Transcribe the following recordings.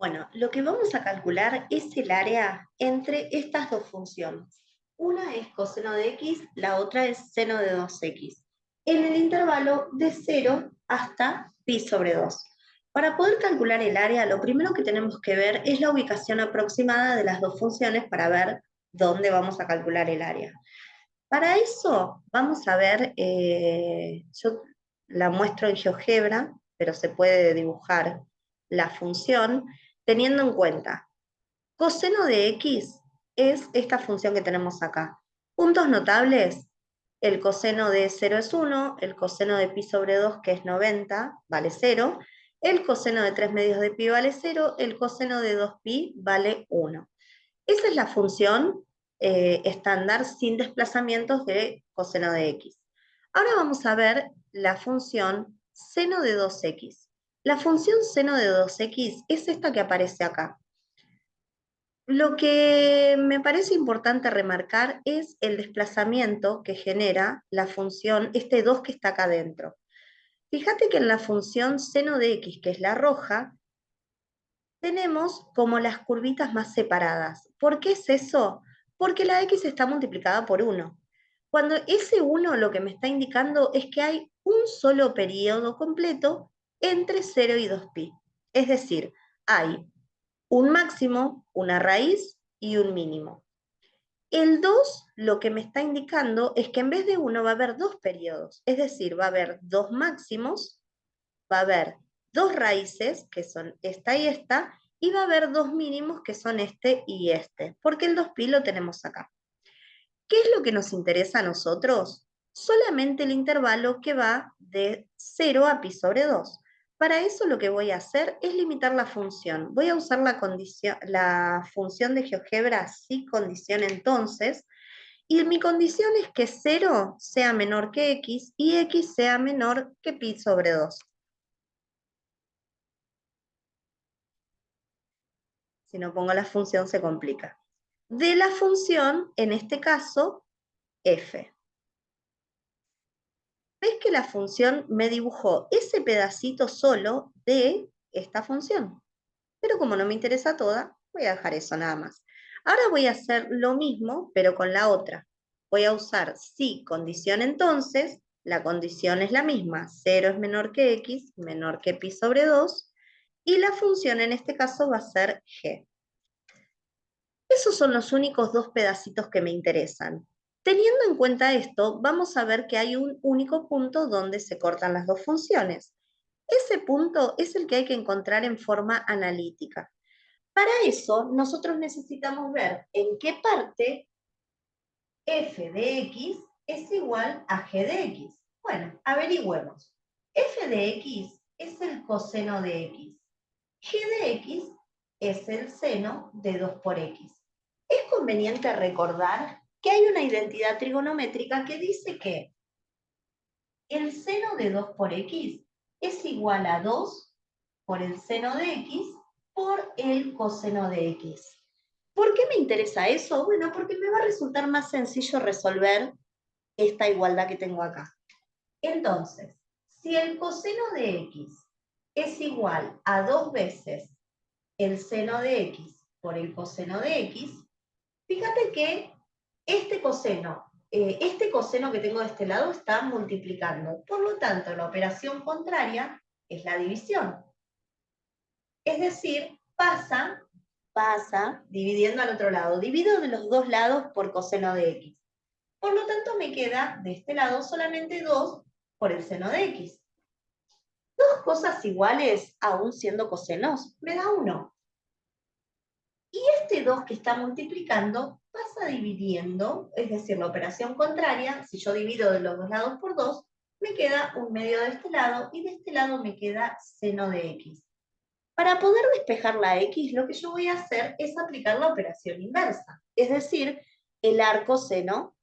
Bueno, lo que vamos a calcular es el área entre estas dos funciones. Una es coseno de x, la otra es seno de 2x, en el intervalo de 0 hasta pi sobre 2. Para poder calcular el área, lo primero que tenemos que ver es la ubicación aproximada de las dos funciones para ver dónde vamos a calcular el área. Para eso, vamos a ver, yo la muestro en GeoGebra, pero se puede dibujar la función teniendo en cuenta, coseno de x es esta función que tenemos acá. Puntos notables, el coseno de 0 es 1, el coseno de pi sobre 2, que es 90, vale 0, el coseno de 3 medios de pi vale 0, el coseno de 2pi vale 1. Esa es la función estándar sin desplazamientos de coseno de x. Ahora vamos a ver la función seno de 2x. La función seno de 2x es esta que aparece acá. Lo que me parece importante remarcar es el desplazamiento que genera la función, este 2 que está acá adentro. Fíjate que en la función seno de x, que es la roja, tenemos como las curvitas más separadas. ¿Por qué es eso? Porque la x está multiplicada por 1. Cuando ese 1 lo que me está indicando es que hay un solo periodo completo entre 0 y 2pi. Es decir, hay un máximo, una raíz y un mínimo. El 2 lo que me está indicando es que en vez de 1 va a haber dos periodos. Es decir, va a haber dos máximos, va a haber dos raíces, que son esta y va a haber dos mínimos, que son este y este, porque el 2pi lo tenemos acá. ¿Qué es lo que nos interesa a nosotros? Solamente el intervalo que va de 0 a pi sobre 2. Para eso lo que voy a hacer es limitar la función. Voy a usar la función de GeoGebra si condición entonces, y mi condición es que 0 sea menor que x y x sea menor que pi sobre 2. Si no pongo la función se complica. De la función, en este caso, f. ¿Ves que la función me dibujó ese pedacito solo de esta función? Pero como no me interesa toda, voy a dejar eso nada más. Ahora voy a hacer lo mismo, pero con la otra. Voy a usar si condición entonces, la condición es la misma, 0 es menor que x, menor que pi sobre 2, y la función en este caso va a ser g. Esos son los únicos dos pedacitos que me interesan. Teniendo en cuenta esto, vamos a ver que hay un único punto donde se cortan las dos funciones. Ese punto es el que hay que encontrar en forma analítica. Para eso, nosotros necesitamos ver en qué parte f de x es igual a g de x. Bueno, averigüemos. F de x es el coseno de x. G de x es el seno de 2 por x. Es conveniente recordar que hay una identidad trigonométrica que dice que el seno de 2 por x es igual a 2 por el seno de x por el coseno de x. ¿Por qué me interesa eso? Bueno, porque me va a resultar más sencillo resolver esta igualdad que tengo acá. Entonces, si el coseno de x es igual a 2 veces el seno de x por el coseno de x, fíjate que este coseno que tengo de este lado está multiplicando. Por lo tanto, la operación contraria es la división. Es decir, pasa dividiendo al otro lado. Divido de los dos lados por coseno de x. Por lo tanto, me queda de este lado solamente 2 por el seno de x. Dos cosas iguales, aún siendo cosenos, me da 1. Y este 2 que está multiplicando pasa dividiendo, es decir, la operación contraria, si yo divido de los dos lados por 2, me queda un medio de este lado y de este lado me queda seno de x. Para poder despejar la x, lo que yo voy a hacer es aplicar la operación inversa, es decir, el arco seno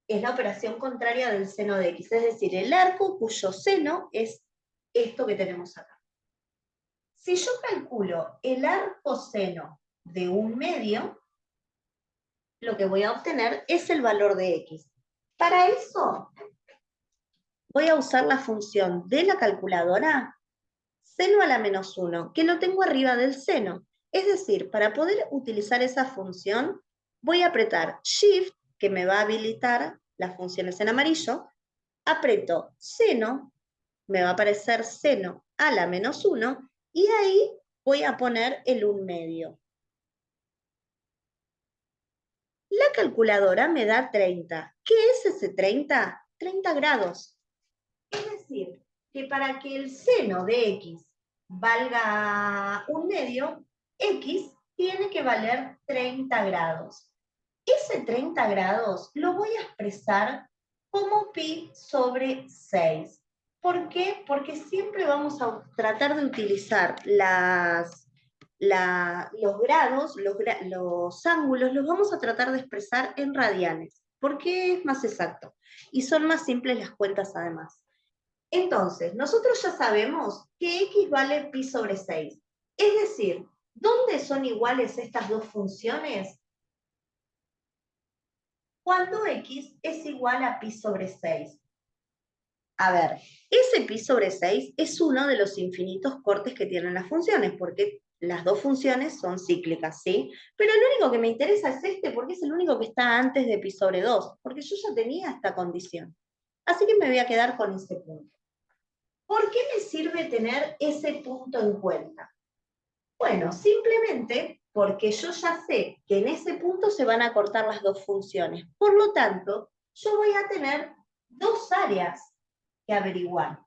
es la operación contraria del seno de x, es decir, el arco cuyo seno es esto que tenemos acá. Si yo calculo el arco seno de un medio, lo que voy a obtener es el valor de x. Para eso, voy a usar la función de la calculadora seno a la menos 1, que lo tengo arriba del seno. Es decir, para poder utilizar esa función, voy a apretar Shift, que me va a habilitar las funciones en amarillo, aprieto seno, me va a aparecer seno a la menos 1, y ahí voy a poner el 1/2. La calculadora me da 30. ¿Qué es ese 30? 30 grados. Es decir, que para que el seno de x valga 1/2, x tiene que valer 30 grados. Ese 30 grados lo voy a expresar como pi sobre 6. ¿Por qué? Porque siempre vamos a tratar de utilizar los grados, los ángulos, los vamos a tratar de expresar en radianes, porque es más exacto. Y son más simples las cuentas además. Entonces, nosotros ya sabemos que x vale pi sobre 6. Es decir, ¿dónde son iguales estas dos funciones? Cuando x es igual a pi sobre 6. A ver, ese pi sobre 6 es uno de los infinitos cortes que tienen las funciones, porque las dos funciones son cíclicas, ¿sí? Pero el único que me interesa es este, porque es el único que está antes de pi sobre 2, porque yo ya tenía esta condición. Así que me voy a quedar con ese punto. ¿Por qué me sirve tener ese punto en cuenta? Bueno, simplemente porque yo ya sé que en ese punto se van a cortar las dos funciones. Por lo tanto, yo voy a tener dos áreas que averiguar.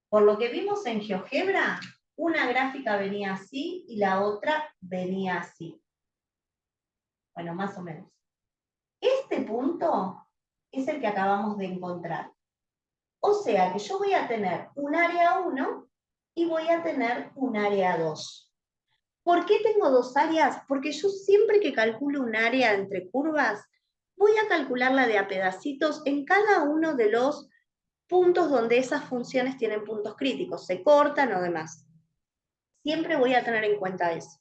Por lo que vimos en GeoGebra, una gráfica venía así y la otra venía así. Bueno, más o menos. Este punto es el que acabamos de encontrar. O sea que yo voy a tener un área 1 y voy a tener un área 2. ¿Por qué tengo dos áreas? Porque yo siempre que calculo un área entre curvas, voy a calcularla de a pedacitos en cada uno de los puntos donde esas funciones tienen puntos críticos, se cortan o demás. Siempre voy a tener en cuenta eso.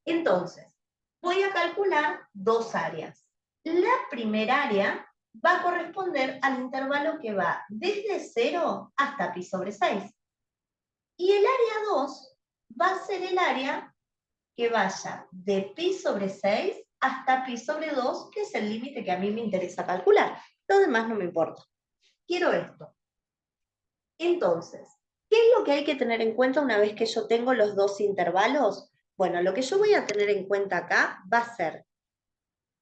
Entonces, voy a calcular dos áreas. La primera área va a corresponder al intervalo que va desde 0 hasta pi sobre 6. Y el área 2 va a ser el área que vaya de pi sobre 6 hasta pi sobre 2, que es el límite que a mí me interesa calcular. Lo demás no me importa. Quiero esto. Entonces, ¿qué es lo que hay que tener en cuenta una vez que yo tengo los dos intervalos? Bueno, lo que yo voy a tener en cuenta acá va a ser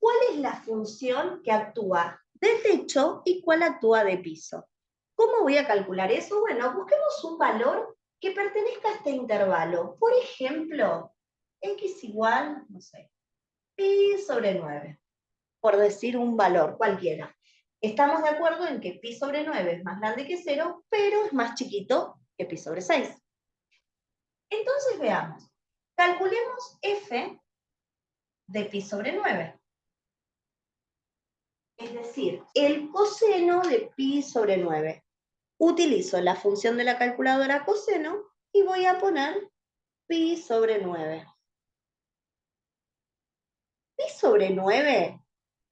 cuál es la función que actúa de techo y cuál actúa de piso. ¿Cómo voy a calcular eso? Bueno, busquemos un valor que pertenezca a este intervalo. Por ejemplo, x igual, no sé, pi sobre 9, por decir un valor cualquiera. Estamos de acuerdo en que pi sobre 9 es más grande que 0, pero es más chiquito que pi sobre 6. Entonces veamos, calculemos f de pi sobre 9. Es decir, el coseno de pi sobre 9. Utilizo la función de la calculadora coseno y voy a poner pi sobre 9. Pi sobre 9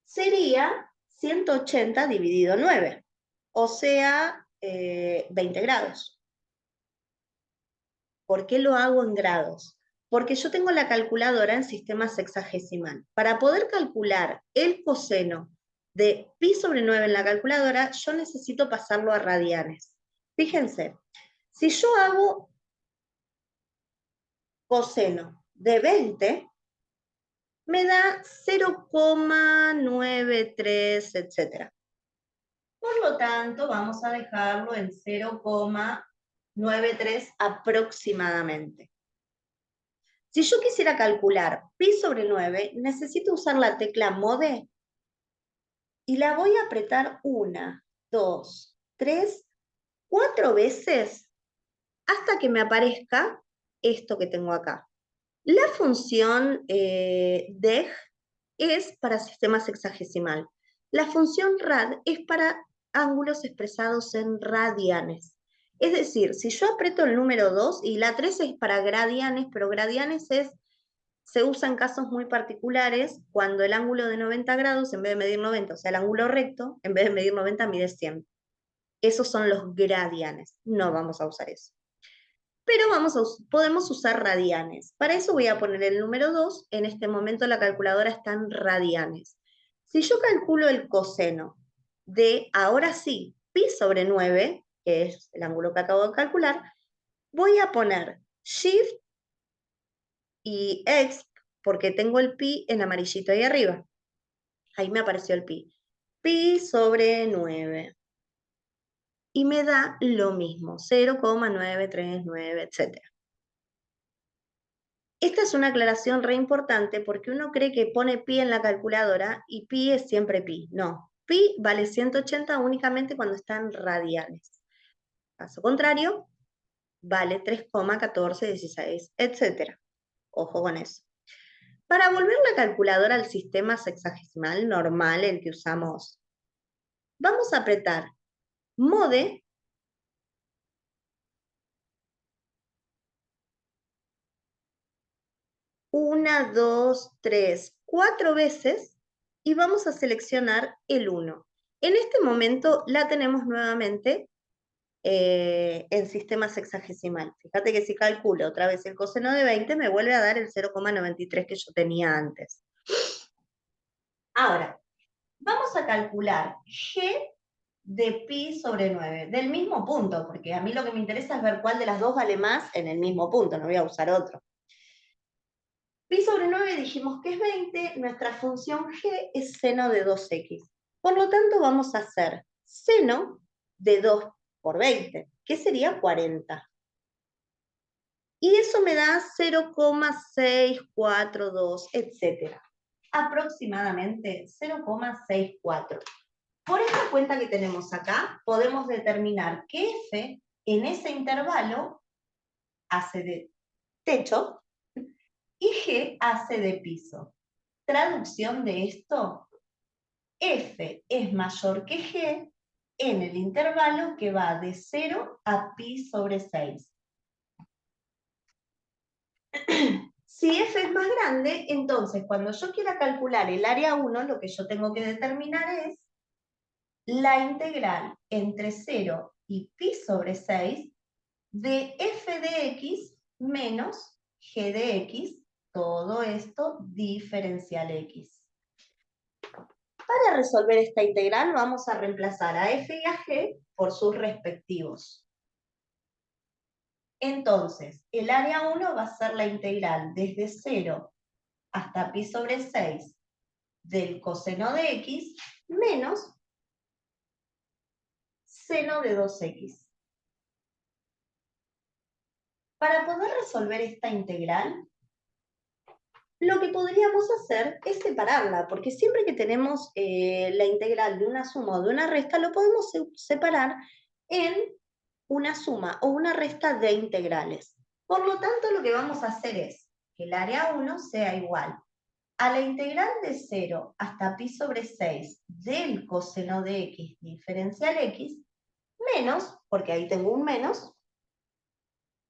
sería 180 dividido 9, o sea, 20 grados. ¿Por qué lo hago en grados? Porque yo tengo la calculadora en sistema sexagesimal. Para poder calcular el coseno de pi sobre 9 en la calculadora, yo necesito pasarlo a radianes. Fíjense, si yo hago coseno de 20, me da 0,93, etc. Por lo tanto, vamos a dejarlo en 0,93 aproximadamente. Si yo quisiera calcular pi sobre 9, necesito usar la tecla mode y la voy a apretar 1, 2, 3, 4 veces hasta que me aparezca esto que tengo acá. La función deg es para sistema sexagesimal. La función rad es para ángulos expresados en radianes. Es decir, si yo aprieto el número 2 y la 3 es para gradianes, pero gradianes se usa en casos muy particulares cuando el ángulo de 90 grados, en vez de medir 90, o sea, el ángulo recto, en vez de medir 90, mide 100. Esos son los gradianes. No vamos a usar eso. pero podemos usar radianes. Para eso voy a poner el número 2. En este momento la calculadora está en radianes. Si yo calculo el coseno de, ahora sí, pi sobre 9, que es el ángulo que acabo de calcular, voy a poner shift y exp, porque tengo el pi en amarillito ahí arriba. Ahí me apareció el pi. Pi sobre 9. Y me da lo mismo, 0,939, etc. Esta es una aclaración re importante porque uno cree que pone pi en la calculadora y pi es siempre pi. No, pi vale 180 únicamente cuando están radiales. Caso contrario, vale 3,1416, etc. Ojo con eso. Para volver la calculadora al sistema sexagesimal normal, el que usamos, vamos a apretar mode 1, 2, 3, 4 veces y vamos a seleccionar el 1. En este momento la tenemos nuevamente en sistema sexagesimal. Fíjate que si calculo otra vez el coseno de 20 me vuelve a dar el 0,93 que yo tenía antes. Ahora, vamos a calcular g de pi sobre 9, del mismo punto, porque a mí lo que me interesa es ver cuál de las dos vale más en el mismo punto, no voy a usar otro. Pi sobre 9 dijimos que es 20, nuestra función g es seno de 2x. Por lo tanto, vamos a hacer seno de 2 por 20, que sería 40. Y eso me da 0,642, etc. Aproximadamente 0,64. Por esta cuenta que tenemos acá, podemos determinar que f en ese intervalo hace de techo y g hace de piso. Traducción de esto, f es mayor que g en el intervalo que va de 0 a pi sobre 6. Si f es más grande, entonces cuando yo quiera calcular el área 1, lo que yo tengo que determinar es la integral entre 0 y pi sobre 6 de f de x menos g de x, todo esto diferencial x. Para resolver esta integral vamos a reemplazar a f y a g por sus respectivos. Entonces, el área 1 va a ser la integral desde 0 hasta pi sobre 6 del coseno de x menos seno de 2x. Para poder resolver esta integral, lo que podríamos hacer es separarla, porque siempre que tenemos la integral de una suma o de una resta, lo podemos separar en una suma o una resta de integrales. Por lo tanto, lo que vamos a hacer es que el área 1 sea igual a la integral de 0 hasta pi sobre 6 del coseno de x diferencial x, menos, porque ahí tengo un menos,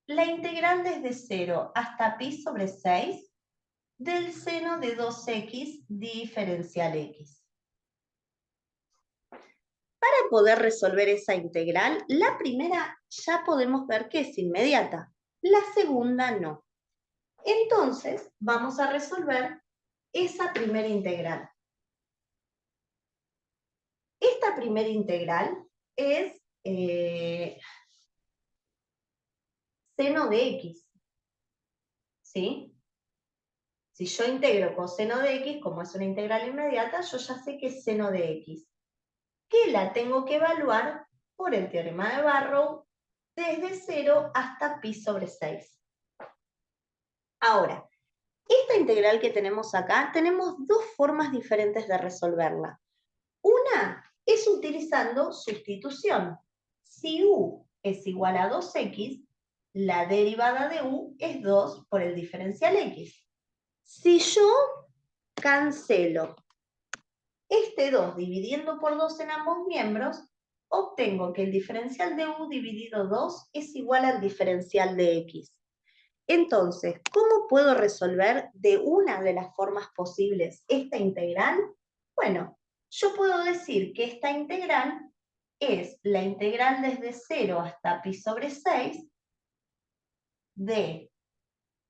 la integral desde 0 hasta pi sobre 6 del seno de 2x diferencial x. Para poder resolver esa integral, la primera ya podemos ver que es inmediata, la segunda no. Entonces, vamos a resolver esa primera integral. Esta primera integral es seno de x, ¿sí? Si yo integro coseno de x, como es una integral inmediata, yo ya sé que es seno de x, que la tengo que evaluar por el teorema de Barrow desde 0 hasta pi sobre 6. Ahora, esta integral que tenemos acá, tenemos dos formas diferentes de resolverla. Una es utilizando sustitución. Si u es igual a 2x, la derivada de u es 2 por el diferencial x. Si yo cancelo este 2 dividiendo por 2 en ambos miembros, obtengo que el diferencial de u dividido 2 es igual al diferencial de x. Entonces, ¿cómo puedo resolver de una de las formas posibles esta integral? Bueno, yo puedo decir que esta integral es la integral desde 0 hasta pi sobre 6 de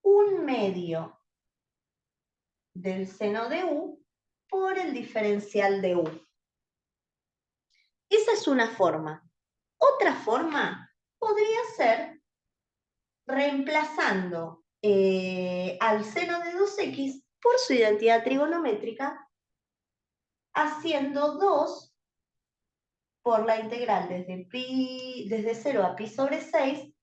1/2 del seno de u por el diferencial de u. Esa es una forma. Otra forma podría ser reemplazando al seno de 2x por su identidad trigonométrica, haciendo 2 por la integral desde 0 a pi sobre 6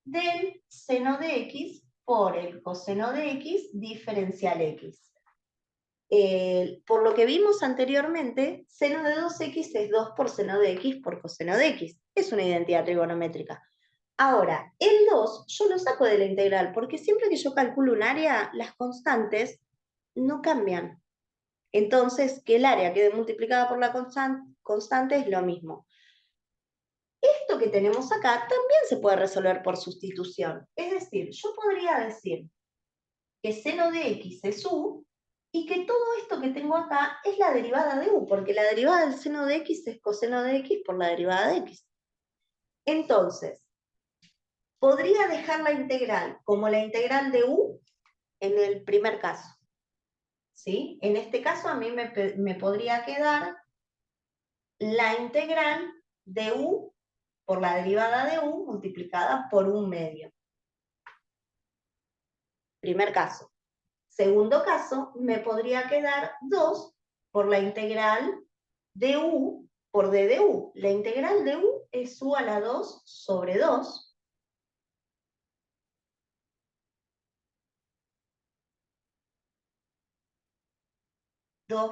del seno de x por el coseno de x diferencial x. Por lo que vimos anteriormente, seno de 2x es 2 por seno de x por coseno de x. Es una identidad trigonométrica. Ahora, el 2 yo lo saco de la integral, porque siempre que yo calculo un área, las constantes no cambian. Entonces, que el área quede multiplicada por la constante es lo mismo. Esto que tenemos acá también se puede resolver por sustitución. Es decir, yo podría decir que seno de x es u, y que todo esto que tengo acá es la derivada de u, porque la derivada del seno de x es coseno de x por la derivada de x. Entonces, podría dejar la integral como la integral de u en el primer caso. ¿Sí? En este caso a mí me podría quedar la integral de u por la derivada de u multiplicada por 1/2. Primer caso. Segundo caso, me podría quedar 2 por la integral de u por d de u. La integral de u es u a la 2 sobre 2.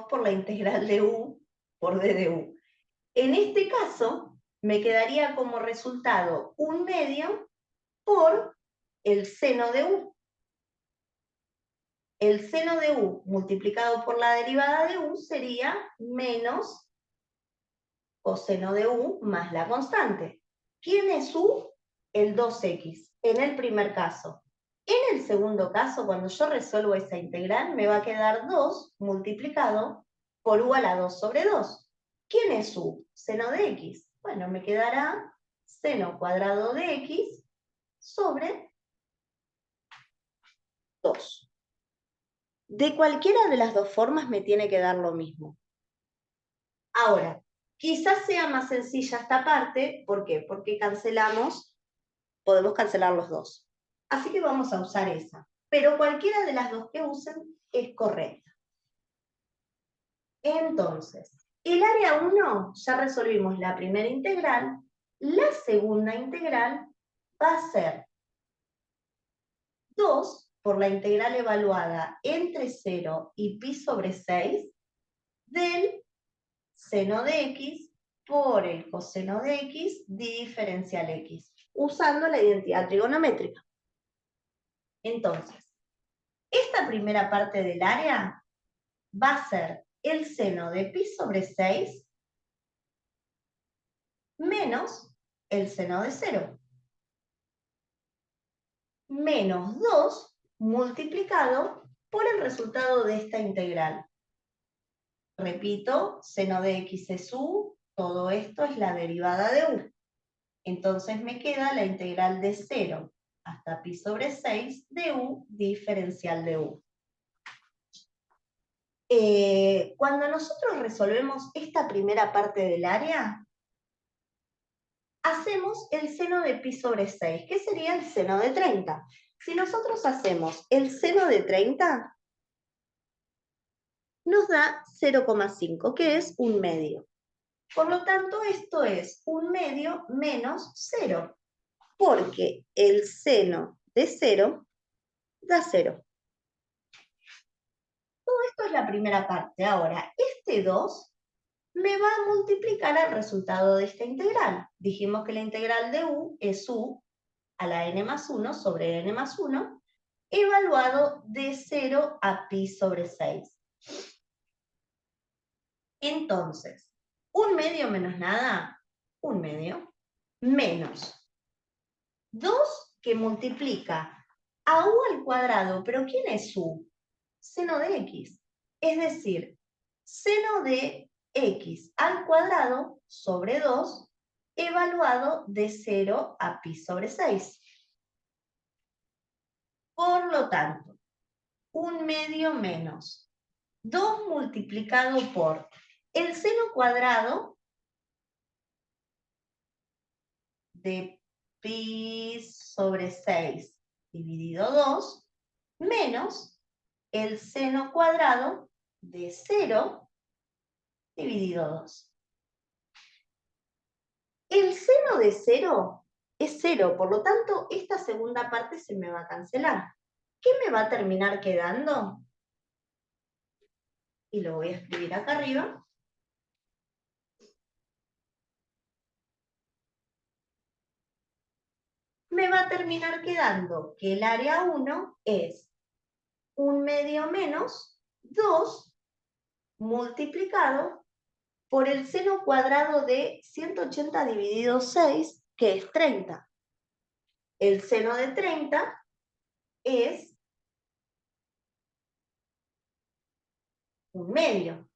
Por la integral de u por d de u. En este caso, me quedaría como resultado 1/2 por el seno de u. El seno de u multiplicado por la derivada de u sería menos coseno de u más la constante. ¿Quién es u? El 2x, en el primer caso. En el segundo caso, cuando yo resuelvo esa integral, me va a quedar 2 multiplicado por u a la 2 sobre 2. ¿Quién es u? Seno de x. Bueno, me quedará seno cuadrado de x sobre 2. De cualquiera de las dos formas me tiene que dar lo mismo. Ahora, quizás sea más sencilla esta parte, ¿por qué? Porque podemos cancelar los dos. Así que vamos a usar esa. Pero cualquiera de las dos que usen es correcta. Entonces, el área 1 ya resolvimos la primera integral. La segunda integral va a ser 2 por la integral evaluada entre 0 y pi sobre 6 del seno de x por el coseno de x diferencial x, usando la identidad trigonométrica. Entonces, esta primera parte del área va a ser el seno de pi sobre 6 menos el seno de 0. Menos 2 multiplicado por el resultado de esta integral. Repito, seno de x es u, todo esto es la derivada de u. Entonces me queda la integral de 0 hasta pi sobre 6 de u diferencial de u. Cuando nosotros resolvemos esta primera parte del área, hacemos el seno de pi sobre 6, que sería el seno de 30. Si nosotros hacemos el seno de 30, nos da 0,5, que es 1/2. Por lo tanto, esto es 1/2 menos 0, porque el seno de 0 da 0. Todo esto es la primera parte. Ahora, este 2 me va a multiplicar al resultado de esta integral. Dijimos que la integral de u es u a la n más 1 sobre n más 1, evaluado de 0 a pi sobre 6. Entonces, 1/2 menos nada, 1/2, menos 2 que multiplica a u al cuadrado, pero ¿quién es u? Seno de x. Es decir, seno de x al cuadrado sobre 2, evaluado de 0 a pi sobre 6. lo tanto, 1/2 menos 2 multiplicado por el seno cuadrado de pi sobre 6 dividido 2 menos el seno cuadrado de 0 dividido 2. El seno de 0 es 0, por lo tanto, esta segunda parte se me va a cancelar. ¿Qué me va a terminar quedando? Y lo voy a escribir acá arriba. Me va a terminar quedando que el área 1 es 1/2 menos 2 multiplicado por el seno cuadrado de 180 dividido 6, que es 30. El seno de 30 es 1/2.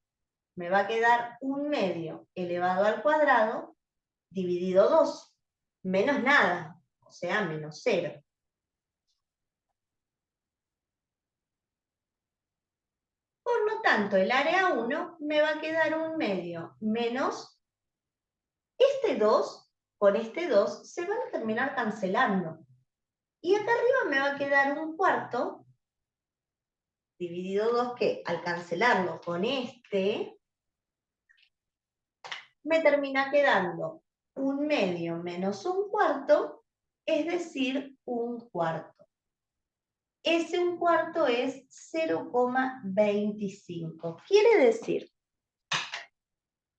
Me va a quedar 1/2 elevado al cuadrado dividido 2, menos nada, o sea, menos 0. Por lo tanto, el área 1 me va a quedar 1/2 menos este 2, con este 2 se van a terminar cancelando. Y acá arriba me va a quedar 1/4 dividido 2, que al cancelarlo con este, me termina quedando 1/2 menos 1/4, es decir, 1/4. Ese 1/4 es 0,25. Quiere decir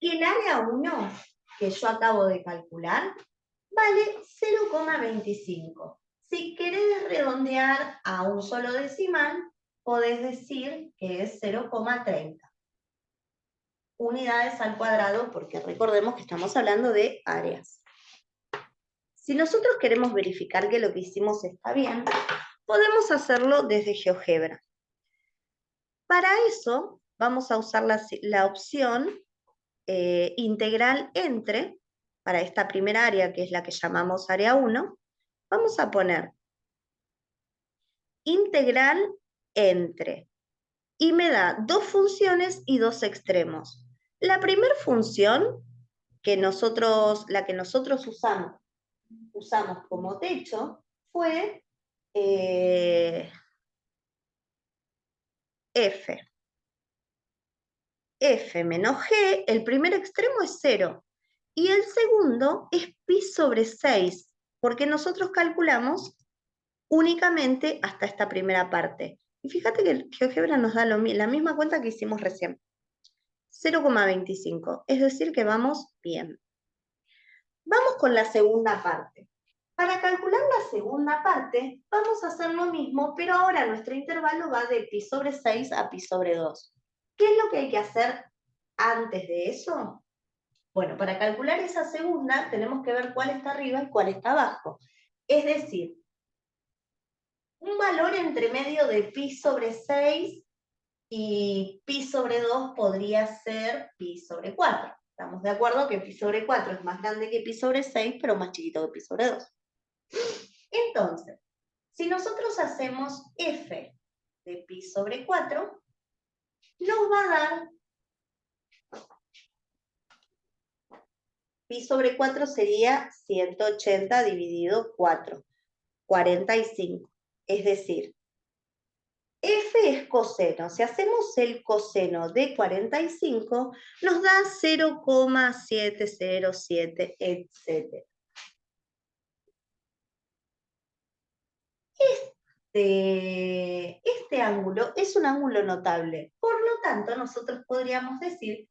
que el área 1, que yo acabo de calcular, vale 0,25. Si querés redondear a un solo decimal, podés decir que es 0,30. Unidades al cuadrado, porque recordemos que estamos hablando de áreas. Si nosotros queremos verificar que lo que hicimos está bien, podemos hacerlo desde GeoGebra. Para eso vamos a usar la opción integral entre, para esta primera área, que es la que llamamos área 1, vamos a poner integral entre, y me da dos funciones y dos extremos. La primera función, la que nosotros usamos como techo, fue f. F menos g, el primer extremo es 0, y el segundo es pi sobre 6, porque nosotros calculamos únicamente hasta esta primera parte. Y fíjate que el GeoGebra nos da la misma cuenta que hicimos recién. 0,25, es decir que vamos bien. Vamos con la segunda parte. Para calcular la segunda parte, vamos a hacer lo mismo, pero ahora nuestro intervalo va de pi sobre 6 a pi sobre 2. ¿Qué es lo que hay que hacer antes de eso? Bueno, para calcular esa segunda, tenemos que ver cuál está arriba y cuál está abajo. Es decir, un valor entre medio de pi sobre 6 y pi sobre 2 podría ser pi sobre 4. Estamos de acuerdo que pi sobre 4 es más grande que pi sobre 6, pero más chiquito que pi sobre 2. Entonces, si nosotros hacemos f de pi sobre 4, nos va a dar pi sobre 4 sería 180 dividido 4, 45. Es decir, f es coseno. Si hacemos el coseno de 45, nos da 0,707, etc. Este ángulo es un ángulo notable. Por lo tanto, nosotros podríamos decir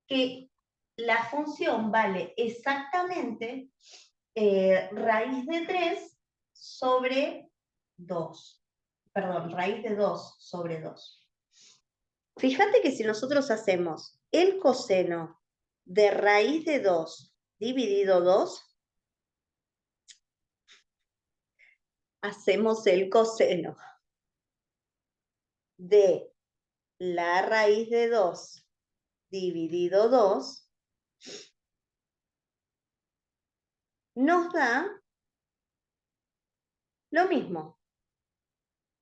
que la función vale exactamente raíz de 3 sobre 2. Perdón, raíz de 2 sobre 2. Fíjate que si nosotros hacemos el coseno de raíz de 2 dividido 2, hacemos el coseno de la raíz de 2 dividido 2, nos da lo mismo.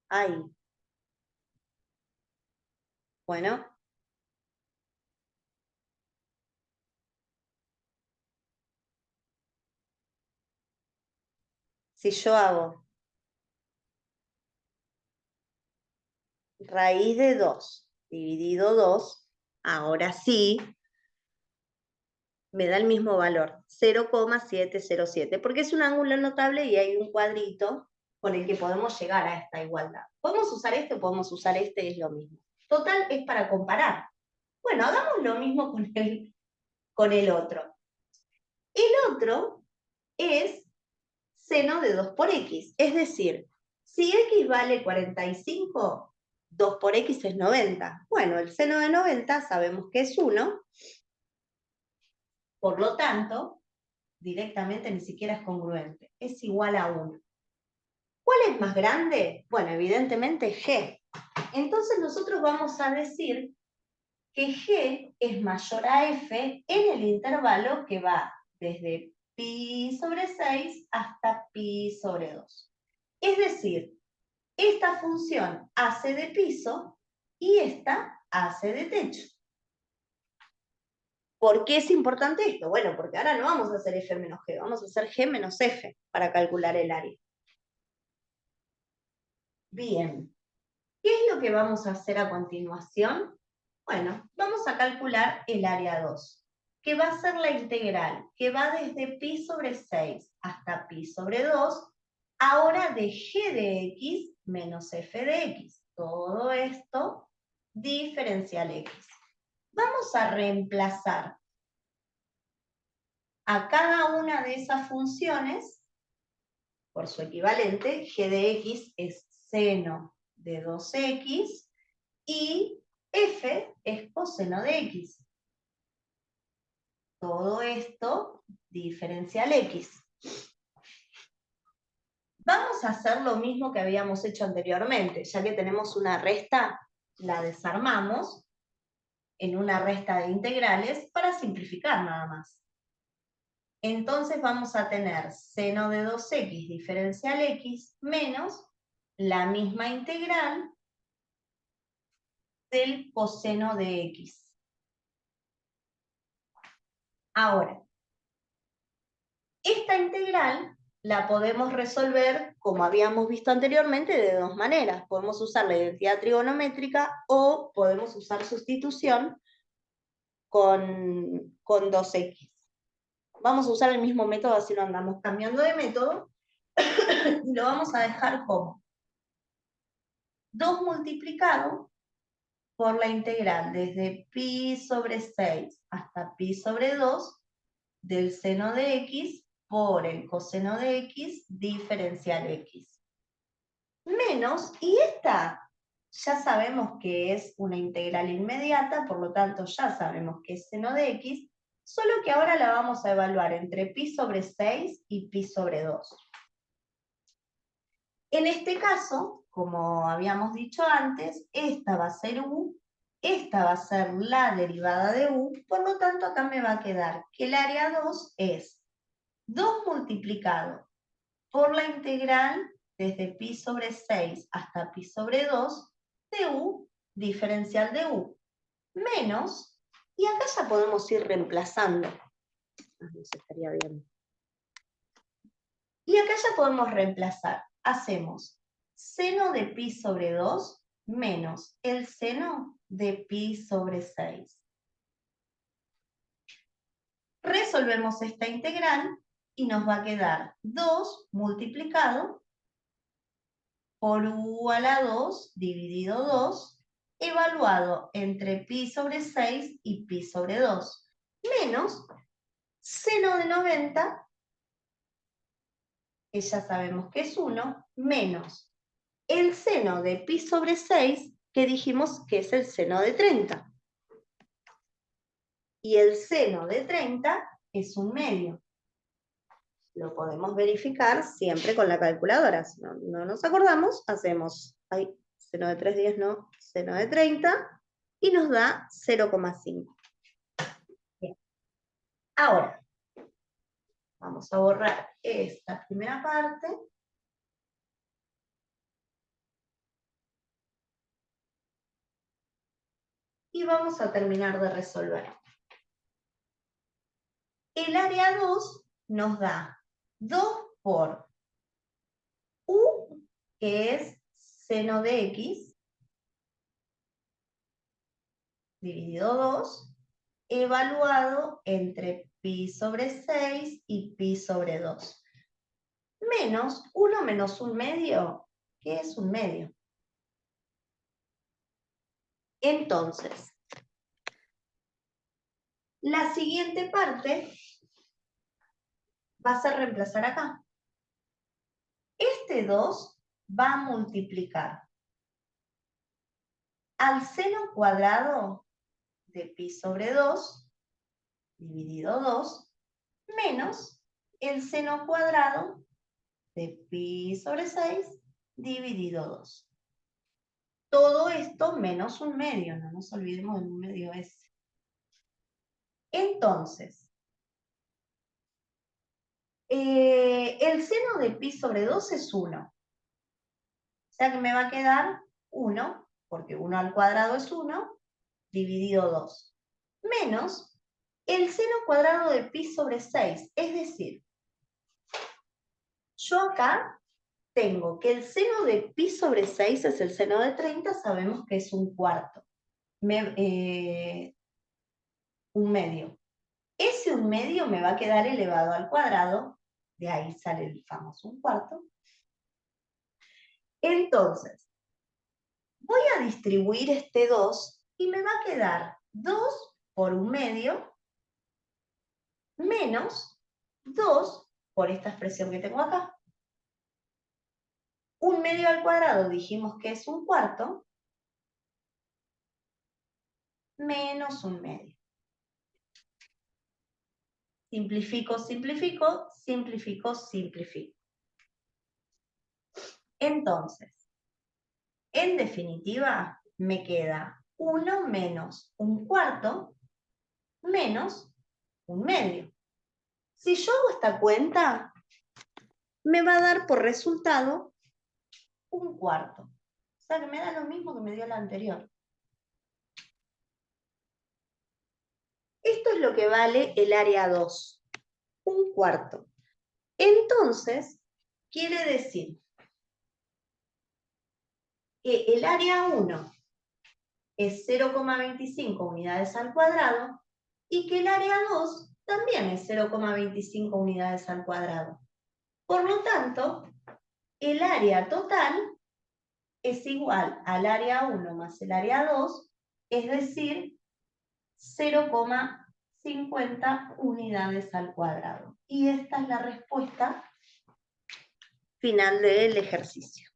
Ahí. Bueno, si yo hago raíz de 2 dividido 2, ahora sí me da el mismo valor, 0,707, porque es un ángulo notable y hay un cuadrito con el que podemos llegar a esta igualdad. Podemos usar este, podemos usar este, es lo mismo. Total, es para comparar. Bueno, hagamos lo mismo con el otro. El otro es seno de 2 por x, es decir, si x vale 45, 2 por x es 90. Bueno, el seno de 90 sabemos que es 1, por lo tanto, directamente ni siquiera es congruente, es igual a 1. ¿Cuál es más grande? Bueno, evidentemente g. Entonces nosotros vamos a decir que g es mayor a f en el intervalo que va desde pi sobre 6 hasta pi sobre 2. Es decir, esta función hace de piso y esta hace de techo. ¿Por qué es importante esto? Bueno, porque ahora no vamos a hacer f menos g, vamos a hacer g menos f para calcular el área. Bien, ¿qué es lo que vamos a hacer a continuación? Bueno, vamos a calcular el área 2, que va a ser la integral, que va desde pi sobre 6 hasta pi sobre 2, ahora de g de x menos f de x. Todo esto diferencial x. Vamos a reemplazar a cada una de esas funciones por su equivalente. G de x es seno de 2x y f es coseno de x. Todo esto diferencial x. Vamos a hacer lo mismo que habíamos hecho anteriormente. Ya que tenemos una resta, la desarmamos en una resta de integrales para simplificar nada más. Entonces vamos a tener seno de 2x diferencial x menos la misma integral del coseno de x. Ahora, esta integral la podemos resolver, como habíamos visto anteriormente, de dos maneras. Podemos usar la identidad trigonométrica o podemos usar sustitución con 2x. Vamos a usar el mismo método, así lo andamos cambiando de método, y lo vamos a dejar como 2 multiplicado por la integral desde pi sobre 6 hasta pi sobre 2 del seno de x por el coseno de x diferencial x. Menos, y esta ya sabemos que es una integral inmediata, por lo tanto ya sabemos que es seno de x, solo que ahora la vamos a evaluar entre pi sobre 6 y pi sobre 2. En este caso, como habíamos dicho antes, esta va a ser u, esta va a ser la derivada de u, por lo tanto acá me va a quedar que el área 2 es 2 multiplicado por la integral desde pi sobre 6 hasta pi sobre 2 de u diferencial de u, menos, y acá ya podemos ir reemplazando. No sé, estaría bien. Y acá ya podemos reemplazar. Hacemos seno de pi sobre 2 menos el seno de pi sobre 6. Resolvemos esta integral y nos va a quedar 2 multiplicado por u a la 2 dividido 2, evaluado entre pi sobre 6 y pi sobre 2, menos seno de 90, que ya sabemos que es 1, menos el seno de pi sobre 6, que dijimos que es el seno de 30. Y el seno de 30 es 1/2. Lo podemos verificar siempre con la calculadora. Si no nos acordamos, hacemos seno de 3/10 no, seno de 30, y nos da 0,5. Bien. Ahora, vamos a borrar esta primera parte. y vamos a terminar de resolver. El área 2 nos da 2 por U, que es seno de X, dividido 2, evaluado entre pi sobre 6 y pi sobre 2. Menos 1 menos 1/2, ¿qué es 1/2? Entonces, la siguiente parte va a ser reemplazar acá. Este 2 va a multiplicar al seno cuadrado de pi sobre 2, dividido 2, menos el seno cuadrado de pi sobre 6, dividido 2. Todo esto menos 1/2, no nos olvidemos del 1/2 ese. Entonces, el seno de pi sobre 2 es 1. O sea que me va a quedar 1, porque 1 al cuadrado es 1, dividido 2. Menos el seno cuadrado de pi sobre 6. Es decir, yo acá tengo que el seno de pi sobre 6 es el seno de 30, sabemos que es 1/4. 1/2. Ese 1/2 me va a quedar elevado al cuadrado, de ahí sale el famoso 1/4. Entonces, voy a distribuir este 2 y me va a quedar 2 por 1/2 menos 2 por esta expresión que tengo acá. 1/2 al cuadrado dijimos que es 1/4 menos 1/2. Simplifico, simplifico, simplifico, simplifico. Entonces, en definitiva, me queda 1 menos 1/4 menos 1/2. Si yo hago esta cuenta, me va a dar por resultado 1/4. O sea que me da lo mismo que me dio la anterior. Esto es lo que vale el área 2, 1/4. Entonces, quiere decir que el área 1 es 0,25 unidades al cuadrado y que el área 2 también es 0,25 unidades al cuadrado. Por lo tanto, el área total es igual al área 1 más el área 2, es decir, 0,50 unidades al cuadrado. Y esta es la respuesta final del ejercicio.